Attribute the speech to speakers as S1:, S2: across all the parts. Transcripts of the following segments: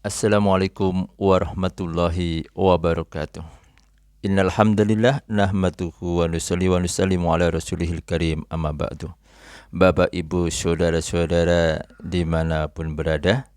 S1: Assalamualaikum warahmatullahi wabarakatuh. Innal hamdalillah nahmaduhu wa nusalli wa nusallimu ala rasulihil karim amma ba'du. Bapak Ibu saudara-saudara dimanapun berada,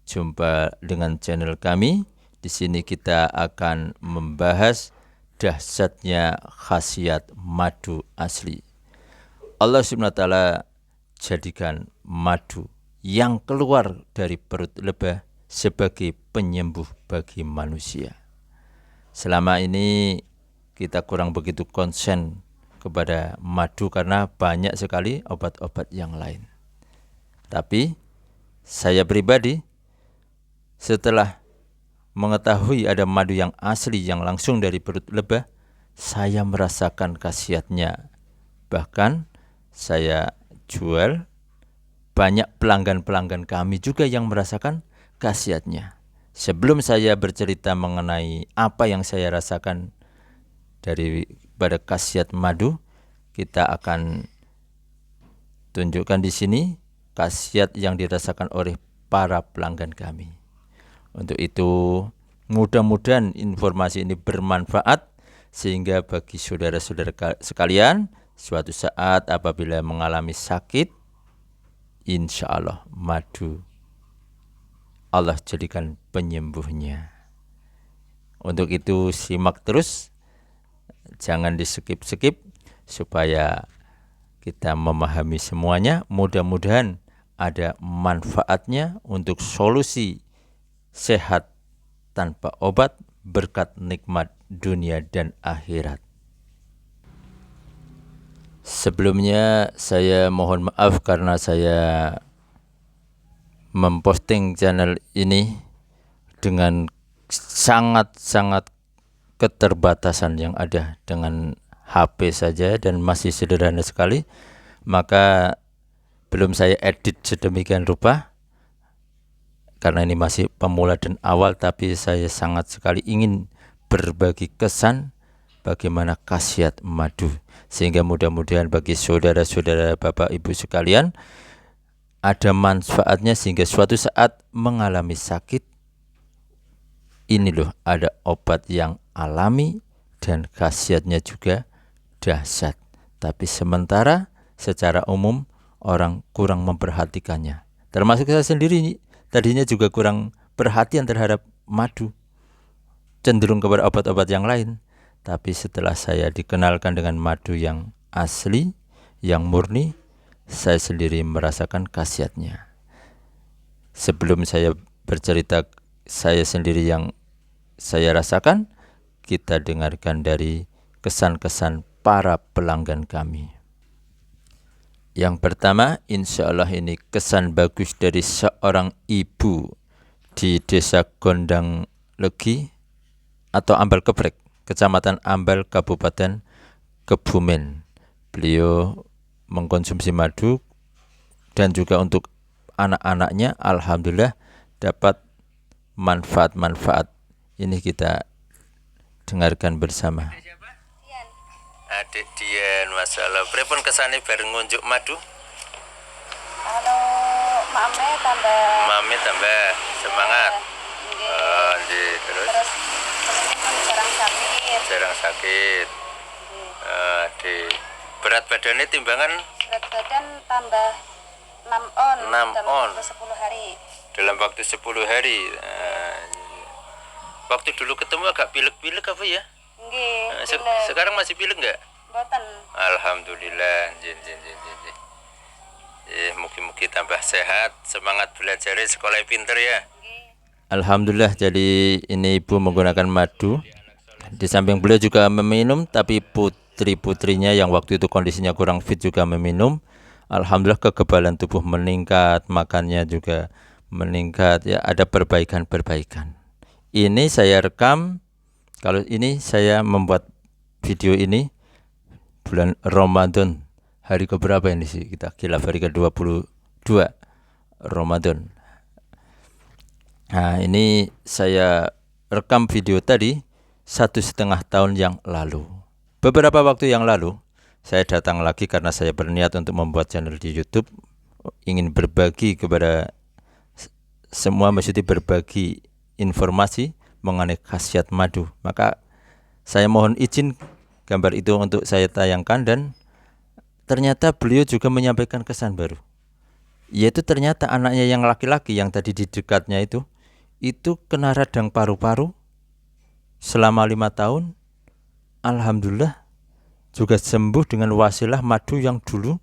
S1: jumpa dengan channel kami. Di sini kita akan membahas dahsyatnya khasiat madu asli. Allah SWT jadikan madu yang keluar dari perut lebah sebagai penyembuh bagi manusia. Selama ini kita kurang begitu konsen kepada madu karena banyak sekali obat-obat yang lain. Tapi saya pribadi setelah mengetahui ada madu yang asli yang langsung dari perut lebah, saya merasakan khasiatnya. Bahkan saya jual, banyak pelanggan-pelanggan kami juga yang merasakan khasiatnya. Sebelum saya bercerita mengenai apa yang saya rasakan daripada khasiat madu, kita akan tunjukkan di sini khasiat yang dirasakan oleh para pelanggan kami. Untuk itu, mudah-mudahan informasi ini bermanfaat sehingga bagi saudara-saudara sekalian, suatu saat apabila mengalami sakit, insya Allah madu Allah jadikan penyembuhnya. Untuk itu simak terus, jangan di-skip supaya kita memahami semuanya. Mudah-mudahan ada manfaatnya untuk solusi sehat tanpa obat berkat nikmat dunia dan akhirat. Sebelumnya saya mohon maaf karena saya memposting channel ini dengan sangat-sangat keterbatasan yang ada dengan HP saja dan masih sederhana sekali, maka belum saya edit sedemikian rupa karena ini masih pemula dan awal, tapi saya sangat sekali ingin berbagi kesan bagaimana khasiat madu sehingga mudah-mudahan bagi saudara-saudara Bapak Ibu sekalian ada manfaatnya sehingga suatu saat mengalami sakit, ini loh ada obat yang alami dan khasiatnya juga dahsyat. Tapi sementara secara umum orang kurang memperhatikannya. Termasuk saya sendiri tadinya juga kurang perhatian terhadap madu, cenderung kepada obat-obat yang lain. Tapi setelah saya dikenalkan dengan madu yang asli, yang murni, saya sendiri merasakan khasiatnya. Sebelum saya bercerita saya sendiri yang saya rasakan, kita dengarkan dari kesan-kesan para pelanggan kami. Yang pertama, insya Allah ini kesan bagus dari seorang ibu di Desa Gondang Legi atau Ambal Kebrek, Kecamatan Ambal, Kabupaten Kebumen. Beliau mengkonsumsi madu dan juga untuk anak-anaknya alhamdulillah dapat manfaat-manfaat. Ini kita dengarkan bersama. Adik Dian, masalah pripun kesane bareng ngunjuk madu?
S2: Halo, mame
S1: tambah semangat. Terus jarang sakit. Di berat badannya timbangan?
S2: Berat badan tambah 6 on.
S1: 6 on.
S2: Dalam waktu 10 hari.
S1: Dalam waktu 10 hari. Waktu dulu ketemu agak pilek-pilek apa ya?
S2: Nggih.
S1: Sekarang masih pilek enggak?
S2: Mboten.
S1: Alhamdulillah. Mungkin tambah sehat, semangat belajar, sekolah pinter ya. Alhamdulillah, jadi ini ibu menggunakan madu. Di samping beliau juga meminum, tapi putri-putrinya yang waktu itu kondisinya kurang fit juga meminum. Alhamdulillah kekebalan tubuh meningkat, makannya juga meningkat, ya ada perbaikan-perbaikan. Ini saya rekam, kalau ini saya membuat video ini bulan Ramadan, hari keberapa ini sih kita khilaf, hari ke-22 Ramadan. Nah ini saya rekam video tadi 1,5 tahun yang lalu. Beberapa waktu yang lalu saya datang lagi karena saya berniat untuk membuat channel di YouTube, ingin berbagi kepada semua, mesti berbagi informasi mengenai khasiat madu. Maka saya mohon izin gambar itu untuk saya tayangkan, dan ternyata beliau juga menyampaikan kesan baru, yaitu ternyata anaknya yang laki-laki yang tadi di dekatnya itu kena radang paru-paru selama 5 tahun. Alhamdulillah juga sembuh dengan wasilah madu yang dulu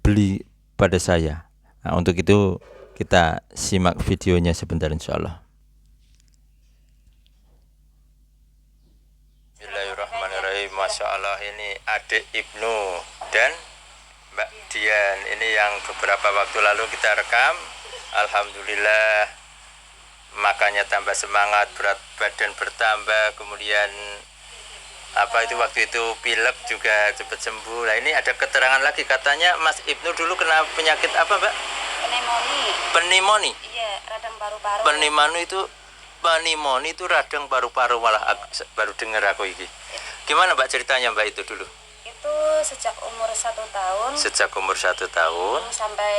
S1: beli pada saya. Nah, untuk itu kita simak videonya sebentar insyaallah. Bismillahirrahmanirrahim. Masya Allah, ini adik Ibnu dan Mbak Dian. Ini yang beberapa waktu lalu kita rekam. Alhamdulillah, makanya tambah semangat, berat badan bertambah, kemudian waktu itu pilek juga cepat sembuh. Nah, ini ada keterangan lagi, katanya Mas Ibnu dulu kena penyakit apa, Mbak? Pneumonia.
S2: Iya, radang paru-paru.
S1: Pneumonia itu radang paru-paru, malah baru dengar aku ini. Gimana Mbak ceritanya Mbak itu dulu?
S2: Itu sejak umur 1 tahun.
S1: Sejak umur 1 tahun
S2: sampai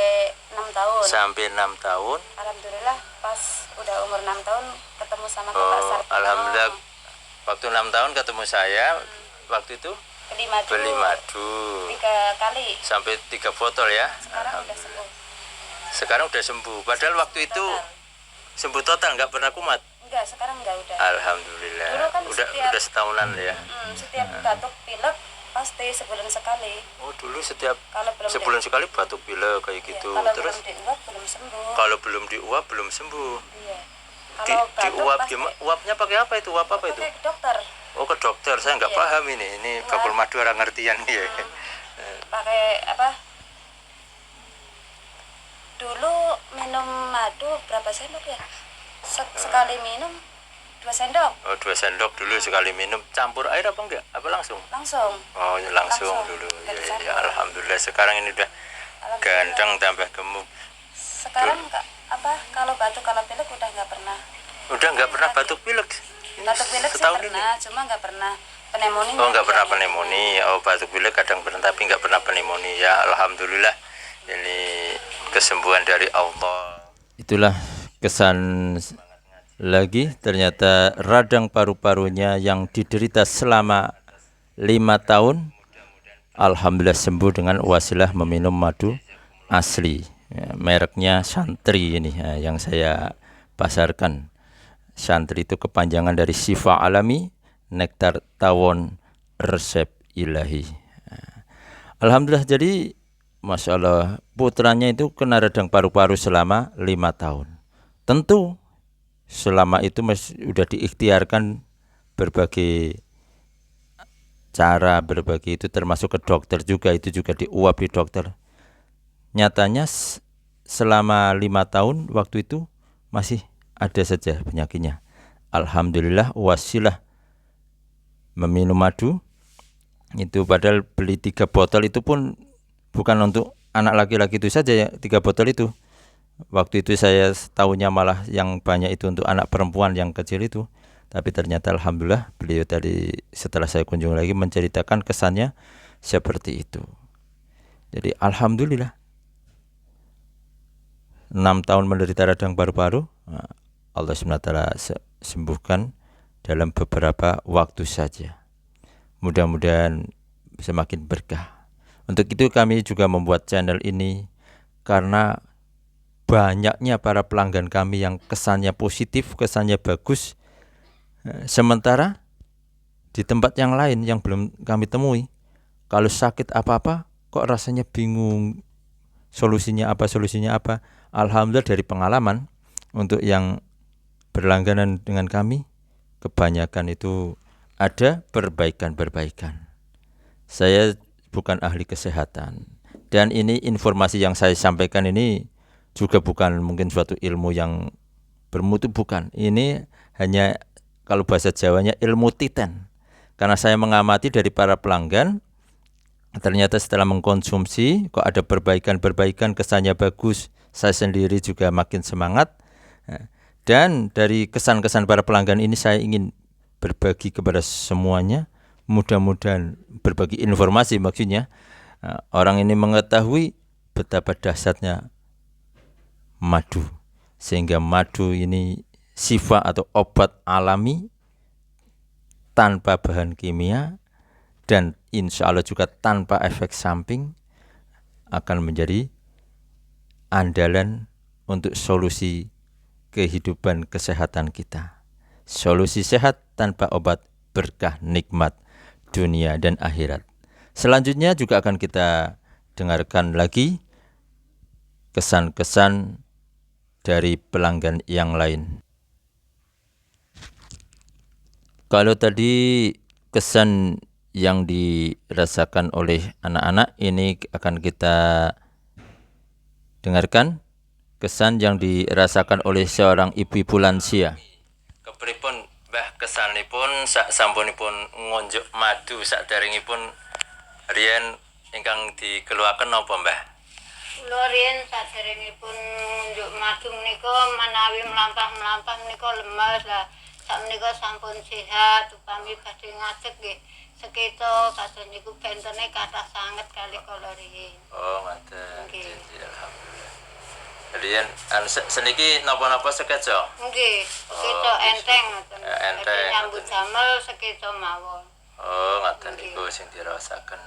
S2: 6 tahun.
S1: Sampai 6 tahun.
S2: Alhamdulillah pas udah umur 6 tahun ketemu sama Bapak Sarpino.
S1: Alhamdulillah waktu 6 tahun ketemu saya. Waktu itu beli madu
S2: 3 kali.
S1: Sampai 3 botol ya.
S2: Sekarang udah sembuh.
S1: Padahal waktu itu sembuh total, nggak pernah kumat.
S2: Enggak, sekarang enggak udah.
S1: Alhamdulillah.
S2: Dulu kan
S1: udah setahunan ya.
S2: Setiap batuk pilek pasti sebulan sekali.
S1: Oh, dulu setiap
S2: sebulan
S1: sekali batuk pilek kayak gitu.
S2: Kalau
S1: Terus
S2: belum diuap belum sembuh.
S1: Kalau belum diuap belum sembuh.
S2: Iya. Kalau
S1: diuap gimana? Uapnya pakai apa itu? Uap apa itu?
S2: Pakai ke dokter.
S1: Oh, ke dokter. Saya nggak paham ini. Ini bakul madu orang ngertian ya.
S2: Pakai apa? Dulu minum madu berapa sendok ya? Sekali minum 2 sendok.
S1: Oh, 2 sendok dulu sekali minum. Campur air apa enggak? Apa langsung?
S2: Langsung.
S1: Oh, langsung dulu. Ya, alhamdulillah sekarang ini udah ganteng tambah gemuk.
S2: Sekarang kalau batuk kalau pilek udah nggak pernah.
S1: Udah nggak pernah batuk pilek.
S2: Batuk pilek sih pernah, cuma nggak pernah pneumonia.
S1: Oh, nggak pernah pneumonia. Oh, batuk pilek kadang pernah tapi nggak pernah pneumonia. Ya, alhamdulillah ini kesembuhan dari Allah. Itulah kesan lagi, ternyata radang paru-parunya yang diderita selama 5 tahun alhamdulillah sembuh dengan wasilah meminum madu asli ya, mereknya Santri ini ya, yang saya pasarkan. Santri itu kepanjangan dari Syifa Alami, Nektar Tawon, Resep Ilahi. Alhamdulillah, jadi Masya Allah, putranya itu kena radang paru-paru selama 5 tahun. Tentu selama itu sudah diikhtiarkan berbagai cara, berbagai itu termasuk ke dokter juga, itu juga diuap di dokter. Nyatanya selama 5 tahun waktu itu masih ada saja penyakitnya. Alhamdulillah wasilah meminum madu itu, padahal beli 3 botol itu pun bukan untuk anak laki-laki itu saja ya, 3 botol itu. Waktu itu saya tahunya malah yang banyak itu untuk anak perempuan yang kecil itu. Tapi ternyata alhamdulillah beliau tadi setelah saya kunjungi lagi menceritakan kesannya seperti itu. Jadi alhamdulillah 6 tahun menderita radang paru-paru, Allah SWT sembuhkan dalam beberapa waktu saja. Mudah-mudahan semakin berkah. Untuk itu kami juga membuat channel ini karena banyaknya para pelanggan kami yang kesannya positif, kesannya bagus. Sementara di tempat yang lain yang belum kami temui, kalau sakit apa-apa kok rasanya bingung, solusinya apa. Alhamdulillah dari pengalaman, untuk yang berlangganan dengan kami, kebanyakan itu ada perbaikan. Saya bukan ahli kesehatan, dan ini informasi yang saya sampaikan ini juga bukan mungkin suatu ilmu yang bermutu, bukan. Ini hanya kalau bahasa Jawanya ilmu titen. Karena saya mengamati dari para pelanggan, ternyata setelah mengkonsumsi kok ada perbaikan, kesannya bagus. Saya sendiri juga makin semangat. Dan dari kesan-kesan para pelanggan ini saya ingin berbagi kepada semuanya. Mudah-mudahan berbagi informasi, maksudnya orang ini mengetahui betapa dahsyatnya madu, sehingga madu ini sifat atau obat alami tanpa bahan kimia dan insya Allah juga tanpa efek samping akan menjadi andalan untuk solusi kehidupan kesehatan kita. Solusi sehat tanpa obat, berkah nikmat dunia dan akhirat. Selanjutnya juga akan kita dengarkan lagi kesan-kesan dari pelanggan yang lain. Kalau tadi kesan yang dirasakan oleh anak-anak, ini akan kita dengarkan kesan yang dirasakan oleh seorang ibu-ibu lansia. Kepripun Mbah kesanipun sak sampunipun ngonjuk madu sakderengipun riyen ingkang dikeluaken napa Mbah?
S3: Kula riyen sakderengipun ngunjuk madu menika menawi mlampah-mlampah menika lemes lah. Sakmenika sampun sehat upami badhe ngadeg nggih. Seketo kados niku bentene kathah sanget kalih kula riyen.
S1: Oh, ngoten. Alhamdulillah. Riyen seniki napa-napa sekeco?
S3: Nggih, seketo enteng ngoten.
S1: Enteng.
S3: Nyambut damel seketo mawon.
S1: Oh, ngoten niku sing dirasaken.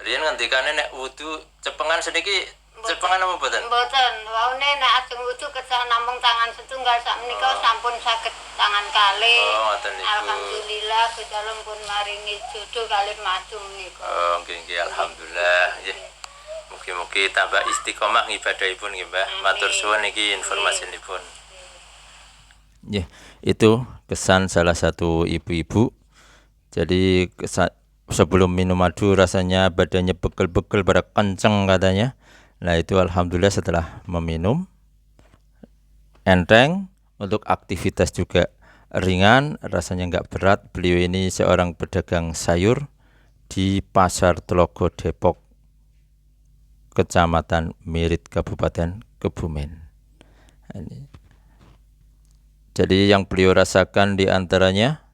S1: Riyen ngendikane nek wudu cepengan seniki cepengan apa mboten?
S3: Mboten, waune nek ajeng wudu kedah namung tangan setunggal sakmenika sampun saged tangan kalih.
S1: Oh, ngoten niku.
S3: Alhamdulillah Gusti Allah pun maringi jodoh kalih madu menika.
S1: Oh, nggih alhamdulillah nggih. Mugi-mugi tambah istiqomah ngibadahipun nggih Mbah. Matur suwun niki informasinipun. Nggih, itu kesan salah satu ibu-ibu. Jadi sebelum minum madu rasanya badannya begel-begel pada kenceng katanya. Nah itu alhamdulillah setelah meminum enteng, untuk aktivitas juga ringan, rasanya nggak berat. Beliau ini seorang pedagang sayur di Pasar Tlogo Depok, Kecamatan Mirit, Kabupaten Kebumen. Jadi yang beliau rasakan diantaranya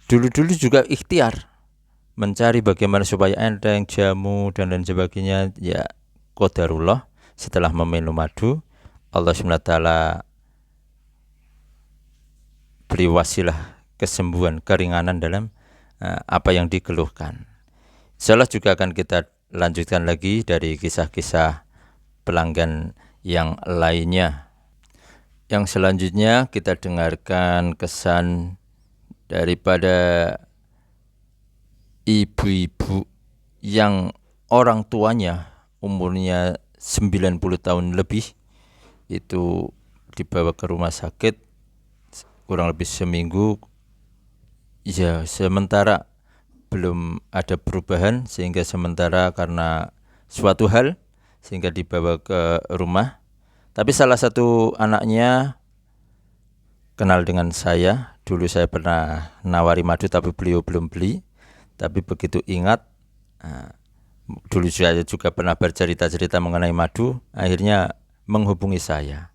S1: dulu-dulu juga ikhtiar mencari bagaimana supaya enteng, jamu dan lain sebagainya. Ya qadarullah setelah meminum madu, Allah SWT beri wasilah kesembuhan, keringanan dalam apa yang dikeluhkan. Insyaallah juga akan kita lanjutkan lagi dari kisah-kisah pelanggan yang lainnya. Yang selanjutnya kita dengarkan kesan daripada ibu-ibu yang orang tuanya umurnya 90 tahun lebih, itu dibawa ke rumah sakit kurang lebih seminggu, ya sementara belum ada perubahan, sehingga sementara karena suatu hal sehingga dibawa ke rumah. Tapi salah satu anaknya kenal dengan saya, dulu saya pernah nawari madu tapi beliau belum beli. Tapi begitu ingat, dulu saya juga pernah bercerita-cerita mengenai madu, akhirnya menghubungi saya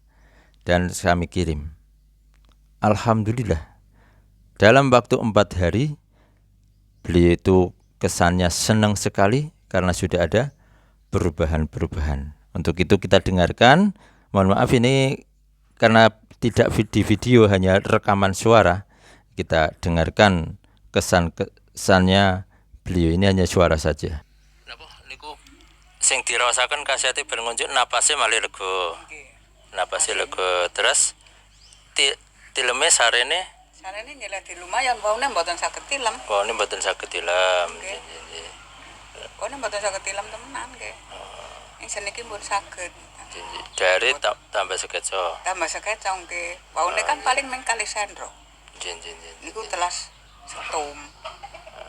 S1: dan kami kirim. Alhamdulillah, dalam waktu 4 hari beliau itu kesannya senang sekali karena sudah ada perubahan-perubahan. Untuk itu kita dengarkan, mohon maaf ini karena tidak di video, hanya rekaman suara. Kita dengarkan kesannya beliau, ini hanya suara saja. Napa niku sing dirasakan kasihate bareng ngunjuk napasnya malah lega. Napasnya lega, terus tileme sarene
S4: nyeleh di lumayan, waune mboten saged tilem.
S1: Waune mboten saged tilem.
S4: Waune mboten saged tilem temenan nggih. Ing seniki pun saged.
S1: Dari tambah sekeco.
S4: Tambah sekeco nggih. Waune kan paling mung 2 sendok. Niku telas setum.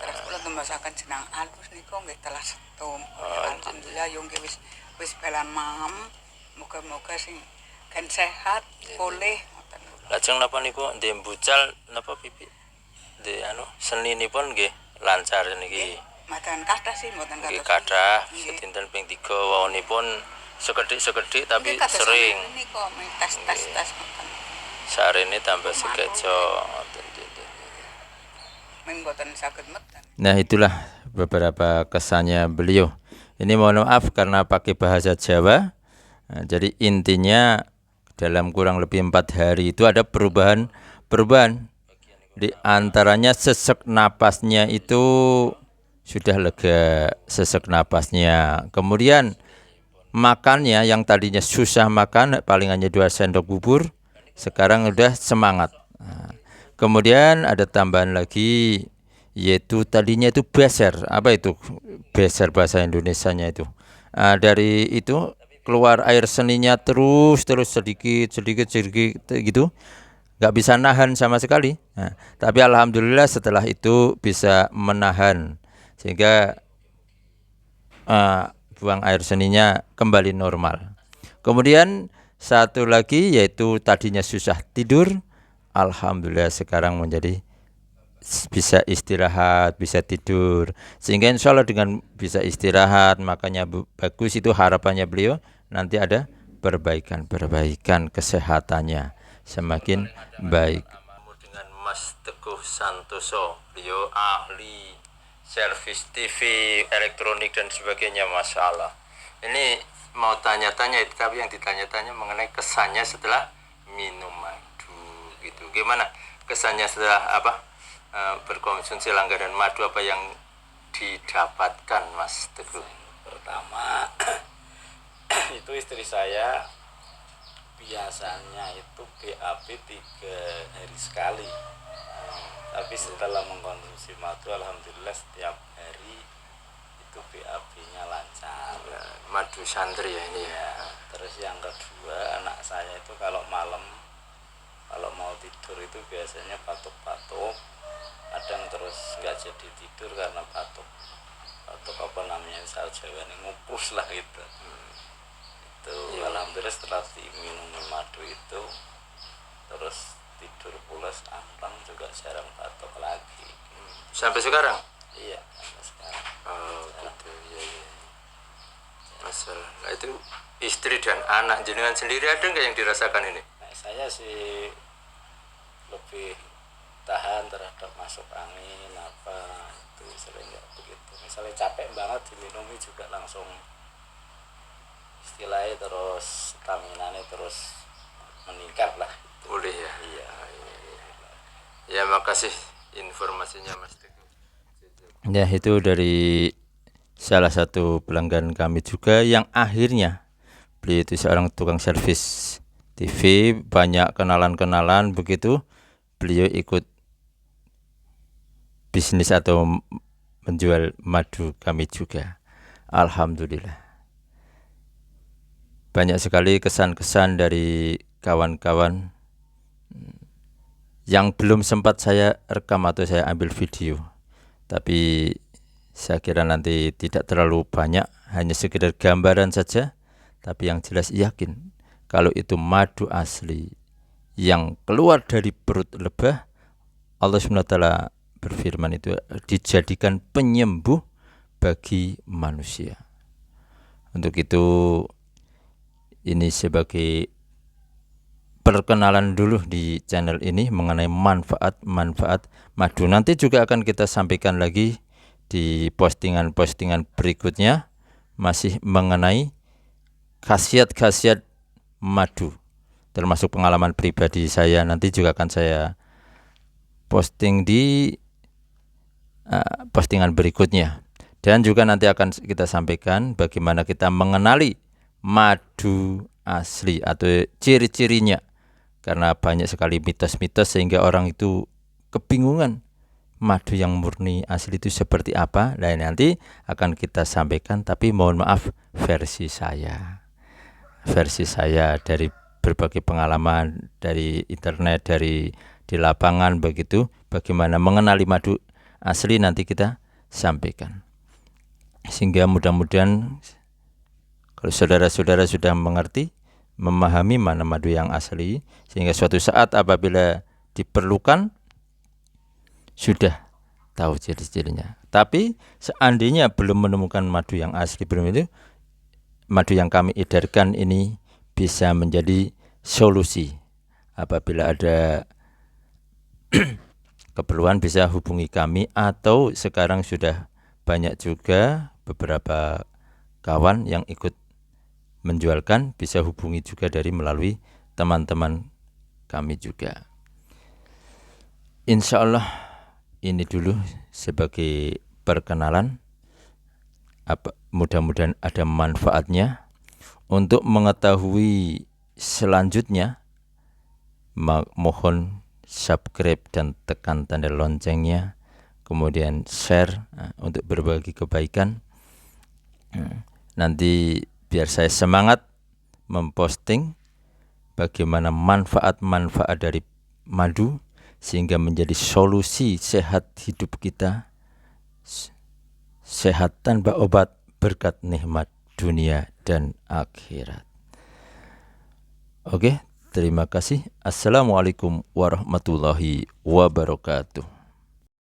S4: Terus kula tembasaken jenang alus niku nggih telas setum. Alhamdulillah yo nggih wis balan mam. Muga-muga sing kan sehat, pulih.
S1: Lajeng napa niku ndek mbucal napa pipi? Ndek seninipun nggih lancar niki.
S4: Madan kathah sih mboten kathah.
S1: Nggih kathah, sedinten ping 3 wawonipun sekedhik-sekedhik tapi sering.
S4: Niku tes-tes ngoten.
S1: Sarene tambah sekeco.
S4: Mboten saged meten.
S1: Nah, itulah beberapa kesannya beliau. Ini mohon maaf karena pakai bahasa Jawa. Nah, jadi intinya dalam kurang lebih 4 hari itu ada perubahan. Di antaranya sesak napasnya itu sudah lega, sesak napasnya. Kemudian makannya yang tadinya susah makan, paling hanya 2 sendok bubur, sekarang udah semangat. Nah, kemudian ada tambahan lagi, yaitu tadinya itu beser. Apa itu beser bahasa Indonesianya itu? Dari itu keluar air seninya terus sedikit gitu, nggak bisa nahan sama sekali. Nah, tapi alhamdulillah setelah itu bisa menahan sehingga buang air seninya kembali normal. Kemudian satu lagi yaitu tadinya susah tidur, alhamdulillah sekarang menjadi bisa istirahat, bisa tidur. Sehingga insya Allah dengan bisa istirahat, makanya bagus itu harapannya beliau nanti ada perbaikan kesehatannya semakin baik. Dengan Mas Teguh Santoso, beliau ahli servis TV, elektronik dan sebagainya, Masya Allah. Ini mau tanya-tanya, tapi yang ditanya-tanya mengenai kesannya setelah minum madu gitu. Gimana kesannya setelah berkonsumsi langganan madu, apa yang didapatkan Mas Teguh?
S5: Pertama itu istri saya biasanya itu BAB 3 hari sekali, tapi setelah mengkonsumsi madu alhamdulillah setiap hari itu BAB-nya lancar.
S1: Madu santri ya ini ya.
S5: Terus yang kedua, anak saya itu kalau malam kalau mau tidur itu biasanya batuk-batuk, kadang terus nggak jadi tidur karena batuk apa namanya, misal Jawa ini ngupus lah gitu. Itu alhamdulillah setelah diminum madu itu terus tidur pulas, amplang, juga jarang batuk lagi.
S1: Sampai sekarang?
S5: Iya, sampai sekarang.
S1: Oh gitu ya. Masalah. Nah, itu istri dan anak jenengan sendiri ada nggak yang dirasakan ini?
S5: Nah, saya sih lebih tahan terhadap masuk angin apa itu, sering nggak begitu. Misalnya capek banget diminumi juga langsung istilahnya terus staminanya terus meningkat lah.
S1: Boleh ya.
S5: Iya.
S1: Ya makasih informasinya Mas Teguh. Ya itu dari salah satu pelanggan kami juga yang akhirnya beliau itu seorang tukang servis TV, banyak kenalan begitu. Beliau ikut bisnis atau menjual madu kami juga. Alhamdulillah. Banyak sekali kesan-kesan dari kawan-kawan yang belum sempat saya rekam atau saya ambil video. Tapi saya kira nanti tidak terlalu banyak, hanya sekedar gambaran saja. Tapi yang jelas yakin kalau itu madu asli yang keluar dari perut lebah, Allah SWT berfirman itu dijadikan penyembuh bagi manusia. Untuk itu ini sebagai perkenalan dulu di channel ini mengenai manfaat madu. Nanti juga akan kita sampaikan lagi di postingan-postingan berikutnya masih mengenai khasiat-khasiat madu, termasuk pengalaman pribadi saya. Nanti juga akan saya posting di postingan berikutnya. Dan juga nanti akan kita sampaikan bagaimana kita mengenali madu asli atau ciri-cirinya. Karena banyak sekali mitos-mitos sehingga orang itu kebingungan madu yang murni asli itu seperti apa. Nah, nanti akan kita sampaikan, tapi mohon maaf versi saya dari berbagai pengalaman dari internet, dari di lapangan begitu, bagaimana mengenali madu asli nanti kita sampaikan. Sehingga mudah-mudahan kalau saudara-saudara sudah mengerti, memahami mana madu yang asli, sehingga suatu saat apabila diperlukan sudah tahu ciri-cirinya. Tapi seandainya belum menemukan madu yang asli, belum itu, madu yang kami edarkan ini bisa menjadi solusi. Apabila ada keperluan bisa hubungi kami, atau sekarang sudah banyak juga beberapa kawan yang ikut menjualkan, bisa hubungi juga dari melalui teman-teman kami juga. Insya Allah ini dulu sebagai perkenalan. Mudah-mudahan ada manfaatnya. Untuk mengetahui selanjutnya, mohon subscribe dan tekan tanda loncengnya, kemudian share untuk berbagi kebaikan. Nanti biar saya semangat memposting bagaimana manfaat-manfaat dari madu sehingga menjadi solusi sehat hidup kita, sehat tanpa obat, berkat nikmat dunia dan akhirat. Oke, terima kasih. Assalamualaikum warahmatullahi wabarakatuh.